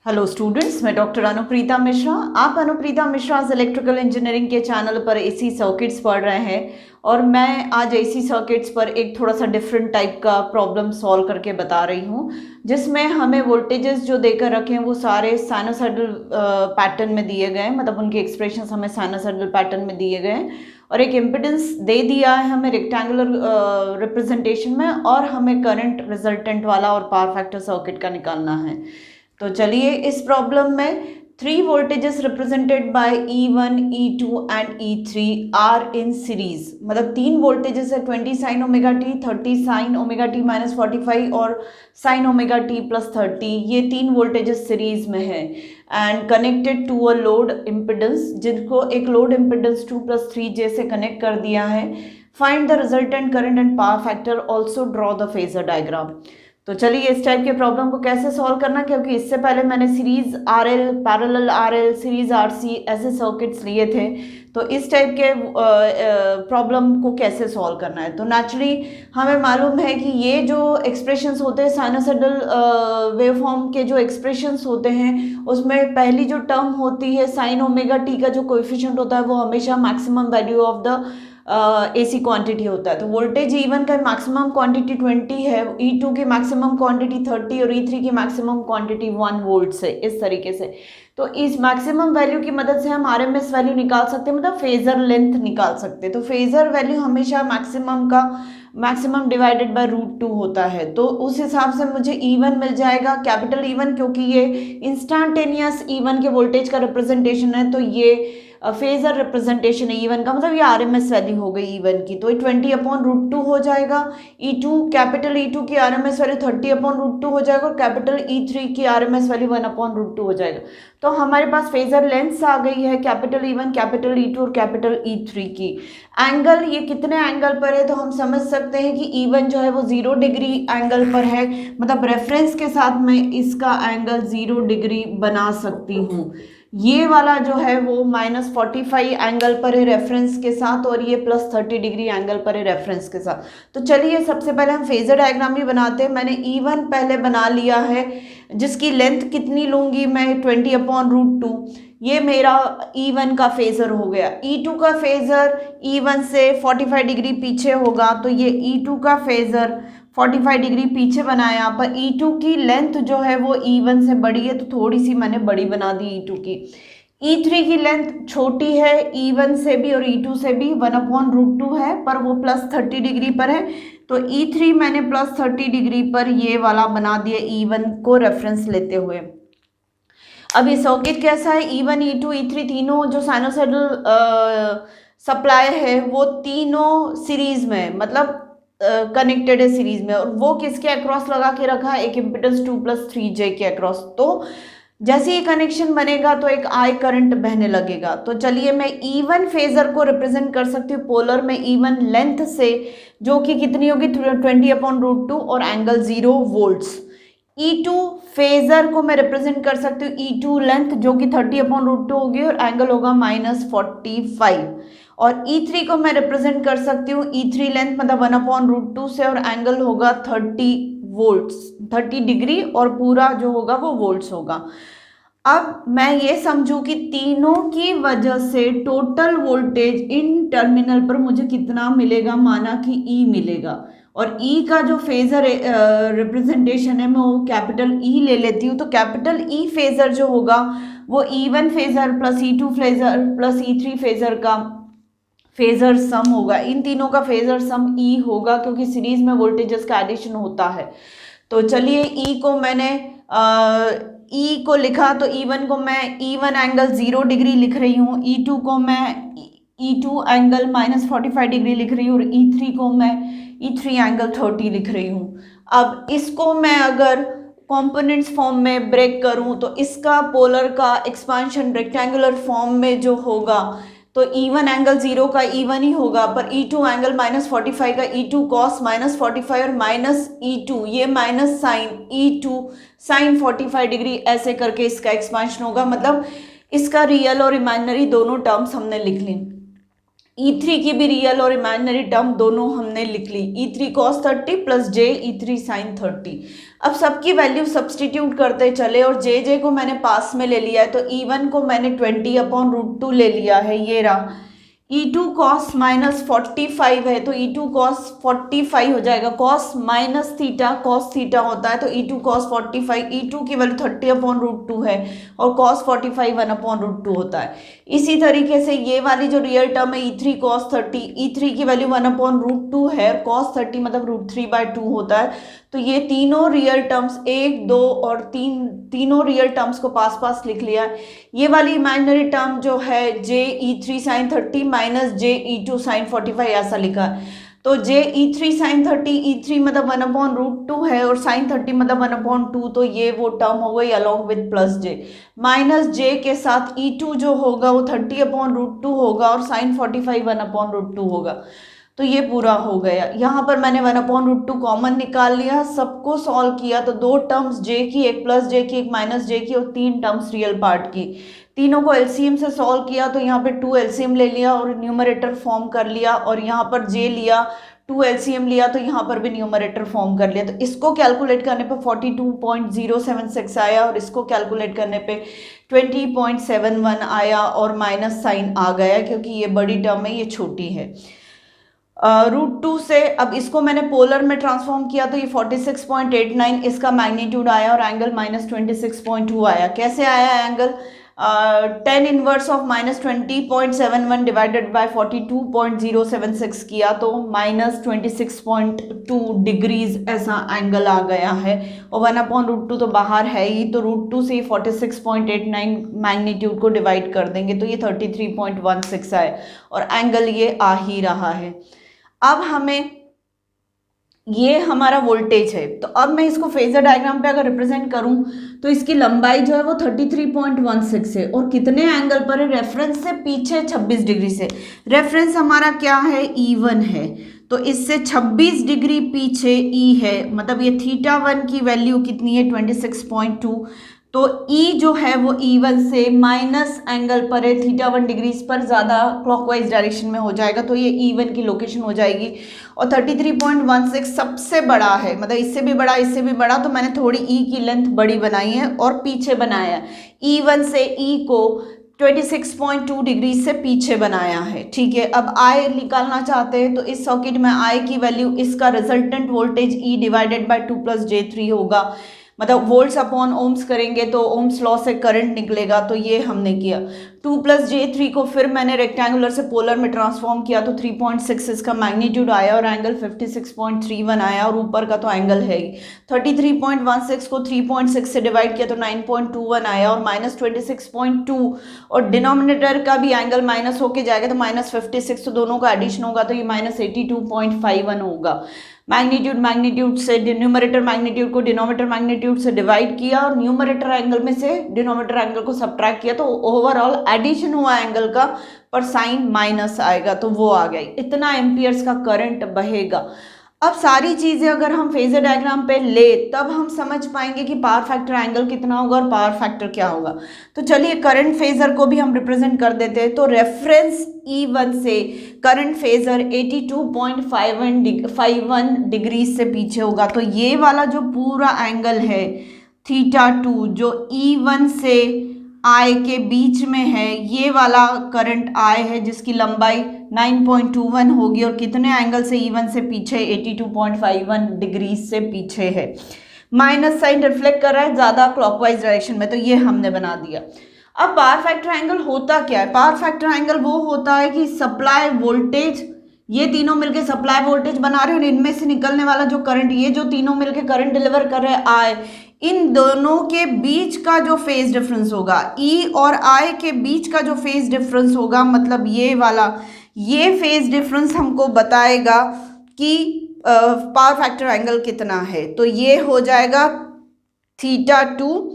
Hello students, मैं doctor Anupreeta Mishra. आप Anupreeta Mishra electrical engineering के चैनल पर एसी सर्किट्स पढ़ रहे हैं और मैं आज एसी सर्किट्स पर एक थोड़ा सा डिफरेंट टाइप का प्रॉब्लम सॉल्व करके बता रही हूँ, जिसमें हमें वोल्टेजेस जो देकर रखे हैं वो सारे साइनोसॉइडल पैटर्न में दिए गए हैं, मतलब उनके एक्सप्रेशंस हमें साइनोसॉइडल पैटर्न में दिए गए हैं और एक इम्पिडेंस दे दिया है हमें रेक्टेंगुलर रिप्रेजेंटेशन में, और हमें करंट रिजल्टेंट वाला और पावर फैक्टर सर्किट का निकालना है। तो चलिए, इस प्रॉब्लम में 3 voltages represented by E1, E2 and E3 are in series। मतलब 3 voltages है, 20 sin omega t, 30 sin omega t minus 45 और sin ओमेगा t प्लस 30। ये 3 voltages सीरीज में है and connected to a load impedance, जिनको एक load impedance 2+3j से connect कर दिया है। Find the resultant current and power factor, also draw the phasor diagram. तो चलिए, इस टाइप के प्रॉब्लम को कैसे सॉल्व करना, क्योंकि इससे पहले मैंने series RL, parallel RL, series RC ऐसे सर्किट्स लिए थे, तो इस टाइप के प्रॉब्लम को कैसे सॉल्व करना है। तो नेचुरली हमें मालूम है कि ये जो एक्सप्रेशंस होते हैं साइनोसॉइडल वेवफॉर्म के, जो एक्सप्रेशंस होते हैं उसमें पहली जो टर्म होती है साइन ओमेगा टी का जो कोएफिशिएंट होता है वो हमेशा maximum value of the AC quantity होता है। तो वोल्टेज E1 का मैक्सिमम क्वांटिटी 20 है, E2 की मैक्सिमम क्वांटिटी 30 और E3 की मैक्सिमम क्वांटिटी 1 वोल्ट से, इस तरीके से। तो इस मैक्सिमम वैल्यू की मदद से हम आरएमएस वैल्यू निकाल सकते हैं, मतलब फेजर लेंथ निकाल सकते हैं। तो फेजर वैल्यू हमेशा मैक्सिमम का मैक्सिमम डिवाइडेड बाय √2 होता है। तो उस हिसाब से मुझे E1 मिल जाएगा, कैपिटल E1, क्योंकि ये इंस्टेंटेनियस E1 के वोल्टेज का रिप्रेजेंटेशन है, तो ये फेजर रिप्रेजेंटेशन है E1 का, मतलब ये आरएमएस वैल्यू हो गई E1 की, तो ये 20/√2 हो जाएगा। E2, कैपिटल E2 की आरएमएस वैल्यू 30/√2 हो जाएगा और कैपिटल E3 की आरएमएस वैल्यू 1/√2 हो जाएगा। तो हमारे पास फेजर लेंथ्स आ गई है, कैपिटल E1, कैपिटल E2 और कैपिटल E3 की। एंगल, ये कितने एंगल पर है, तो हम समझ सकते हैं कि E1 जो है वो 0 डिग्री एंगल पर है, मतलब रेफरेंस के साथ मैं इसका एंगल 0 डिग्री बना सकती हूँ। ये वाला जो है वो -45 एंगल पर है रेफरेंस के साथ, और ये +30 डिग्री एंगल पर है रेफरेंस के साथ। तो चलिए, सबसे पहले हम फेजर डायग्राम ही बनाते हैं। मैंने E1 पहले बना लिया है, जिसकी लेंथ कितनी लूंगी मैं, 20/√2। ये मेरा E1 का फेजर हो गया। E2 का फेजर E1 से 45 डिग्री पीछे होगा, तो ये E2 का फेजर 45 डिग्री पीछे बनाया, पर E2 की लेंथ जो है वो E1 से बड़ी है, तो थोड़ी सी मैंने बड़ी बना दी E2 की। E3 की लेंथ छोटी है E1 से भी और E2 से भी, 1/√2 है, पर वो +30 डिग्री पर है, तो E3 मैंने +30 डिग्री पर ये वाला बना दिया E1 को रेफरेंस लेते हुए। अब ये सर्किट कैसा है, E1, E2, E3 तीनों जो साइनोसॉइडल सप्लाई है वो तीनों सीरीज में, मतलब कनेक्टेड है सीरीज में, और वो किसके अक्रॉस लगा के रखा है, एक इम्पिडेंस 2+3j के अक्रॉस। तो जैसे ये कनेक्शन बनेगा तो एक आई करंट बहने लगेगा। तो चलिए, मैं E1 फेजर को रिप्रेजेंट कर सकती हूँ पोलर में E1 लेंथ से, जो कि कितनी होगी, 20/√2 और एंगल 0 वोल्ट्स। E2 फेजर को मैं रिप्रेजेंट कर सकती हूँ E2 लेंथ, जो कि 30/√2 होगी और एंगल होगा -45। और E3 को मैं रिप्रेजेंट कर सकती हूँ E3 लेंथ, मतलब 1/√2 से, और एंगल होगा 30 वोल्ट्स, 30 डिग्री, और पूरा जो होगा वो वोल्ट्स होगा। अब मैं ये समझूं कि तीनों की वजह से टोटल वोल्टेज इन टर्मिनल पर मुझे कितना मिलेगा, माना कि E मिलेगा, और E का जो फेजर रिप्रेजेंटेशन है मैं वो कैपिटल E ले लेती हूँ। तो कैपिटल E फेजर जो होगा वो E1 phasor plus E2 phasor plus E3 phasor का फेजर सम होगा। इन तीनों का फेजर सम E होगा, क्योंकि सीरीज में वोल्टेजेस का एडिशन होता है। तो चलिए, E को मैंने E को लिखा, तो E1 को मैं E1 एंगल 0 डिग्री लिख रही हूँ, E2 को मैं E2 एंगल -45 डिग्री लिख रही हूँ, और E3 को मैं E3 एंगल 30 लिख रही हूँ। अब इसको मैं अगर कंपोनेंट्स फॉर्म में ब्रेक करूँ, तो इसका पोलर का एक्सपांशन रेक्टेंगुलर फॉर्म में जो होगा, तो E1 एंगल 0 का E1 ही होगा, पर E2 एंगल -45 का E2 कॉस -45 और -E2, ये minus sign E2 sign 45 degree, ऐसे करके इसका एक्सपांशन होगा। मतलब इसका रियल और इमेजिनरी दोनों टर्म्स हमने लिख ली। E3 की भी रियल और इमेजिनरी टर्म दोनों हमने लिख ली, E3 cos 30 plus J E3 sin 30। अब सबकी वैल्यू सब्सटीट्यूट करते चले और जे को मैंने पास में ले लिया है, तो E1 को मैंने 20/√2 ले लिया है, ये रहा। E2 cos माइनस 45 है तो E2 cos 45 हो जाएगा, cos minus theta cos theta होता है, तो E2 cos 45, E2 की वैल्यू 30/√2 है और cos 45 1/√2 होता है। इसी तरीके से ये वाली जो रियल टर्म है E3 cos 30, E3 की वैल्यू 1/√2 है और cos 30 मतलब √3/2 होता है। तो ये तीनों रियल टर्म्स 1, 2 और 3 तीनों रियल टर्म्स को पास पास लिख लिया है। ये वाली इमेजिनरी टर्म जो है जे E3 sin 30 माइनस जे E2 sin 45 ऐसा लिखा है। तो जे E3 sin 30, E3 मतलब 1/√2 है और sin 30 मतलब 1/2, तो ये वो टर्म हो गई along with plus J. Minus J के साथ E2 जो होगा वो 30/√2 होगा और sin 45 1/√2 होगा। तो ये पूरा हो गया। यहाँ पर मैंने 1/√2 कॉमन निकाल लिया, सबको सॉल्व किया तो दो टर्म्स जे की, एक प्लस जे की, एक माइनस जे की और तीन टर्म्स रियल पार्ट की। तीनों को एलसीएम से सॉल्व किया तो यहाँ पे 2 एलसीएम ले लिया और न्यूमरेटर फॉर्म कर लिया, और यहाँ पर जे लिया 2 एलसीएम लिया तो यहाँ पर भी न्यूमरेटर फॉर्म कर लिया। तो इसको कैलकुलेट करने पे 42.076 आया और इसको कैलकुलेट करने पे 20.71 आया और माइनस साइन आ गया क्योंकि ये बड़ी टर्म है, ये छोटी है। √2 से अब इसको मैंने पोलर में ट्रांसफॉर्म किया तो ये 46.89 इसका मैग्नीट्यूड आया और एंगल -26.2 आया। कैसे आया angle? tan inverse of -20.71 divided by 42.076 किया तो -26.2 डिग्रीज ऐसा एंगल आ गया है। और 1/√2 तो बाहर है ही, तो √2 से 46.89 मैग्नीट्यूड को डिवाइड कर देंगे तो ये 33.16 आए और एंगल ये आ ही रहा है। अब हमें ये हमारा वोल्टेज है, तो अब मैं इसको फेजर डायग्राम पे अगर रिप्रेजेंट करूं तो इसकी लंबाई जो है वो 33.16 है और कितने एंगल पर है? रेफरेंस से पीछे 26 डिग्री से। रेफरेंस हमारा क्या है? E1 है, तो इससे 26 डिग्री पीछे E है, मतलब ये θ1 की वैल्यू कितनी है? 26.2। तो E जो है वो E1 से माइनस एंगल पर है, θ1 डिग्रीज पर ज़्यादा क्लॉकवाइज डायरेक्शन में हो जाएगा, तो ये E1 की लोकेशन हो जाएगी। और 33.16 सबसे बड़ा है, मतलब इससे भी बड़ा, इससे भी बड़ा, तो मैंने थोड़ी E की लेंथ बड़ी बनाई है और पीछे बनाया है। E1 से E को 26.2 डिग्री से पीछे बनाया है, ठीक है। अब I निकालना चाहते हैं तो इस सर्किट में I की वैल्यू, इसका resultant voltage E divided by 2 + J3 होगा, मतलब वोल्ट्स अपॉन ओम्स करेंगे तो ओम्स लॉ से करंट निकलेगा, तो ये हमने किया। 2 + J3 को फिर मैंने रेक्टेंगुलर से पोलर में ट्रांसफॉर्म किया तो 3.6 इसका मैग्नीट्यूड आया और एंगल 56.31 आया और ऊपर का तो एंगल है ही। 33.16 को 3.6 से डिवाइड किया तो 9.21 आया और -26.2 और डिनोमिनेटर का भी एंगल माइनस होके जाएगा तो -56, तो दोनों का एडिशन होगा तो ये -82.51 होगा। मैग्नीट्यूड से न्यूमरेटर मैग्नीट्यूड को डिनोमिनेटर मैग्नीट्यूड से डिवाइड किया और न्यूमरेटर एंगल में से डिनोमिनेटर एंगल को सब्ट्रैक्ट किया तो ओवरऑल एडिशन हुआ एंगल का, पर साइन माइनस आएगा तो वो आ गई। इतना एम्पियर्स का करंट बहेगा। अब सारी चीजें अगर हम फेजर डायग्राम पे ले तब हम समझ पाएंगे कि पावर फैक्टर एंगल कितना होगा और पावर फैक्टर क्या होगा। तो चलिए करंट फेजर को भी हम रिप्रेजेंट कर देते हैं। तो रेफरेंस E1 से करंट फेजर 82.51 डिग्री से पीछे होगा, तो ये वाला जो पूरा एंगल है θ2 जो E1 से I के बीच में है, ये वाला करंट I है जिसकी लंबाई 9.21 होगी और कितने एंगल से? E1 से पीछे 82.51 डिग्री से पीछे है। माइनस साइन रिफ्लेक्ट कर रहा है ज़्यादा क्लॉकवाइज डायरेक्शन में, तो ये हमने बना दिया। अब पावर फैक्टर एंगल होता क्या है? पावर फैक्टर एंगल वो होता है कि सप्लाई वोल्टेज, ये तीनों मिलके सप्लाई वोल्टेज बना रहे हैं और इनमें से निकलने वाला जो करंट, ये जो तीनों मिलके करंट डिलीवर कर रहे हैं I, इन दोनों के बीच का जो फेज डिफरेंस होगा, E और I के बीच का जो फेज डिफरेंस होगा, मतलब ये वाला, ये फेज डिफरेंस हमको बताएगा कि पावर फैक्टर एंगल कितना है। तो ये हो जाएगा θ2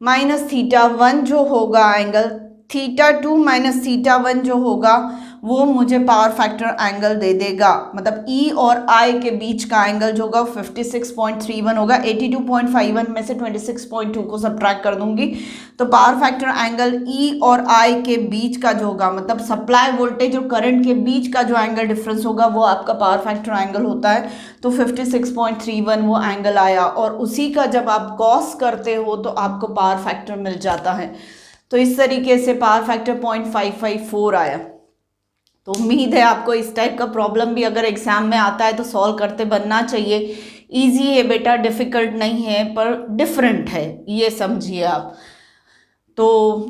माइनस θ1 जो होगा एंगल, θ2 माइनस θ1 जो होगा वो मुझे पावर फैक्टर एंगल दे देगा। मतलब ई और आई के बीच का एंगल जो होगा 56.31 होगा। 82.51 में से 26.2 को सब्ट्रैक्ट कर दूंगी तो पावर फैक्टर एंगल ई और आई के बीच का जो होगा, मतलब सप्लाई वोल्टेज और करंट के बीच का जो एंगल डिफरेंस होगा वो आपका पावर फैक्टर एंगल होता है। तो 56.31 वो एंगल आया, और उसी का जब आप कॉस करते हो तो आपको पावर फैक्टर मिल जाता है। तो इस तरीके से पावर फैक्टर 0.554 आया। तो उम्मीद है आपको इस टाइप का प्रॉब्लम भी अगर एग्जाम में आता है तो सॉल्व करते बनना चाहिए। इजी है बेटा, डिफ़िकल्ट नहीं है, पर डिफरेंट है, ये समझिए आप। तो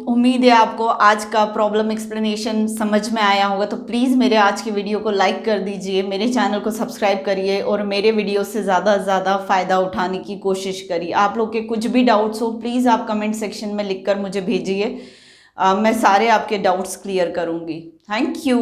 उम्मीद है आपको आज का प्रॉब्लम एक्सप्लेनेशन समझ में आया होगा। तो प्लीज़ मेरे आज की वीडियो को लाइक कर दीजिए, मेरे चैनल को सब्सक्राइब करिए और मेरे वीडियो से ज़्यादा से ज़्यादा फ़ायदा उठाने की कोशिश करिए। आप लोग के कुछ भी डाउट्स हो प्लीज़ आप कमेंट सेक्शन में लिख कर मुझे भेजिए, मैं सारे आपके डाउट्स क्लियर करूँगी। Thank you.